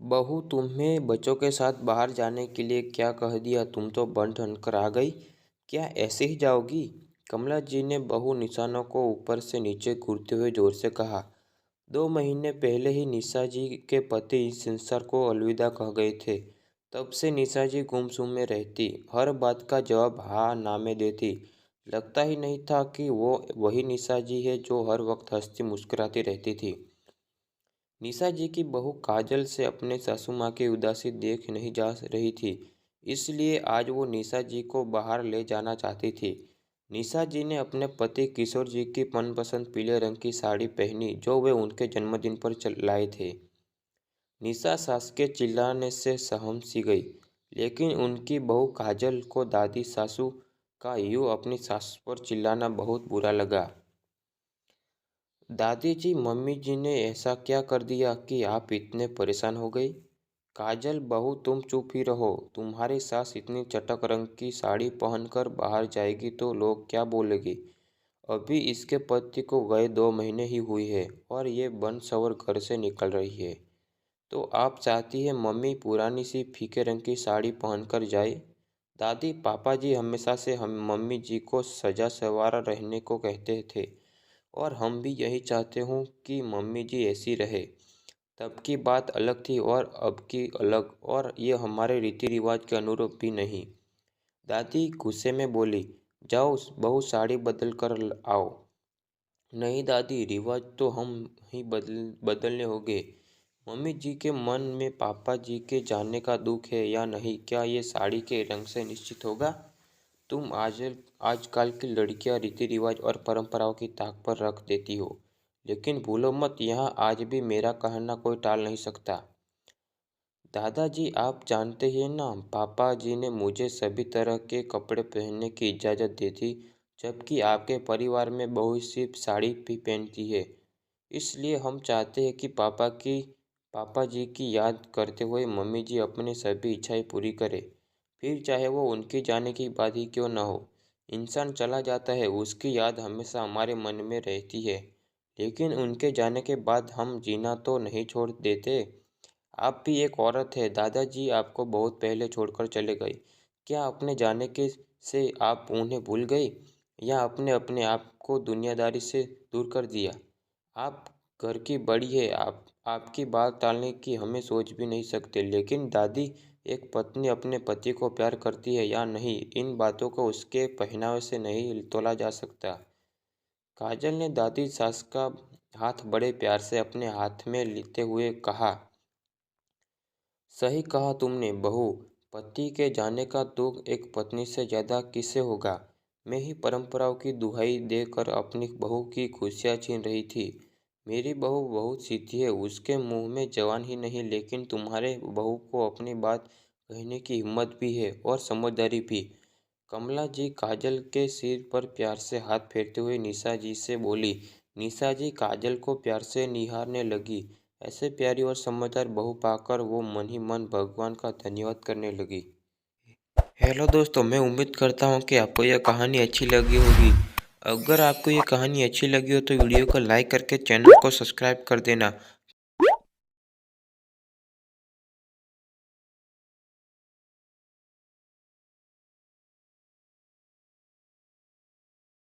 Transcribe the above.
बहू, तुम्हें बच्चों के साथ बाहर जाने के लिए क्या कह दिया? तुम तो बन ठन कर आ गई। क्या ऐसे ही जाओगी? कमला जी ने बहू निशानों को ऊपर से नीचे घूरते हुए जोर से कहा। 2 महीने पहले ही निशा जी के पति इस संसार को अलविदा कह गए थे। तब से निशा जी गुमसुम में रहती, हर बात का जवाब हाँ ना में देती। लगता ही नहीं था कि वो वही निशा जी है जो हर वक्त हंसती मुस्कुराती रहती थी। निशा जी की बहू काजल से अपने सासू माँ की उदासी देख नहीं जा रही थी, इसलिए आज वो निशा जी को बाहर ले जाना चाहती थी। निशा जी ने अपने पति किशोर जी की मनपसंद पीले रंग की साड़ी पहनी जो वे उनके जन्मदिन पर लाए थे। निशा सास के चिल्लाने से सहम सी गई, लेकिन उनकी बहू काजल को दादी सासू का यूं अपनी सास पर चिल्लाना बहुत बुरा लगा। दादी जी, मम्मी जी ने ऐसा क्या कर दिया कि आप इतने परेशान हो गई? काजल बहू, तुम चुप ही रहो। तुम्हारी सास इतनी चटक रंग की साड़ी पहनकर बाहर जाएगी तो लोग क्या बोलेंगे? अभी इसके पति को गए 2 महीने ही हुई है और ये बन सवर घर से निकल रही है। तो आप चाहती है मम्मी पुरानी सी फीके रंग की साड़ी पहनकर जाए? दादी, पापा जी हमेशा से हम मम्मी जी को सजा सवारा रहने को कहते थे और हम भी यही चाहते हूँ कि मम्मी जी ऐसी रहे। तब की बात अलग थी और अब की अलग, और ये हमारे रीति रिवाज के अनुरूप भी नहीं। दादी गुस्से में बोली। जाओ बहू, साड़ी बदल कर आओ। नहीं दादी, रिवाज तो हम ही बदलने होंगे। मम्मी जी के मन में पापा जी के जाने का दुख है या नहीं, क्या ये साड़ी के रंग से निश्चित होगा? तुम आजकल की लड़कियां रीति रिवाज और परंपराओं की ताक पर रख देती हो, लेकिन भूलो मत, यहाँ आज भी मेरा कहना कोई टाल नहीं सकता। दादाजी, आप जानते ही हैं ना, पापा जी ने मुझे सभी तरह के कपड़े पहनने की इजाज़त दी थी, जबकि आपके परिवार में बहू सिर्फ साड़ी भी पहनती है। इसलिए हम चाहते हैं कि पापा जी की याद करते हुए मम्मी जी अपनी सभी इच्छाएं पूरी करें, फिर चाहे वो उनके जाने की बात ही क्यों न हो। इंसान चला जाता है, उसकी याद हमेशा हमारे मन में रहती है, लेकिन उनके जाने के बाद हम जीना तो नहीं छोड़ देते। आप भी एक औरत है। दादाजी आपको बहुत पहले छोड़कर चले गए। क्या अपने जाने के से आप उन्हें भूल गई, या अपने अपने आप को दुनियादारी से दूर कर दिया? आप घर की बड़ी है, आपकी बात टालने की हमें सोच भी नहीं सकते, लेकिन दादी, एक पत्नी अपने पति को प्यार करती है या नहीं, इन बातों को उसके पहनावे से नहीं तोला जा सकता। काजल ने दादी सास का हाथ बड़े प्यार से अपने हाथ में लेते हुए कहा। सही कहा तुमने बहू, पति के जाने का दुख एक पत्नी से ज्यादा किसे होगा? मैं ही परंपराओं की दुहाई देकर अपनी बहू की खुशियाँ छीन रही थी। मेरी बहू बहुत सीधी है, उसके मुंह में जवान ही नहीं, लेकिन तुम्हारे बहू को अपनी बात कहने की हिम्मत भी है और समझदारी भी। कमला जी काजल के सिर पर प्यार से हाथ फेरते हुए निशा जी से बोली। निशा जी काजल को प्यार से निहारने लगी। ऐसे प्यारी और समझदार बहू पाकर वो मन ही मन भगवान का धन्यवाद करने लगी। हेलो दोस्तों, मैं उम्मीद करता हूँ कि आपको यह कहानी अच्छी लगी होगी। अगर आपको ये कहानी अच्छी लगी हो तो वीडियो को लाइक करके चैनल को सब्सक्राइब कर देना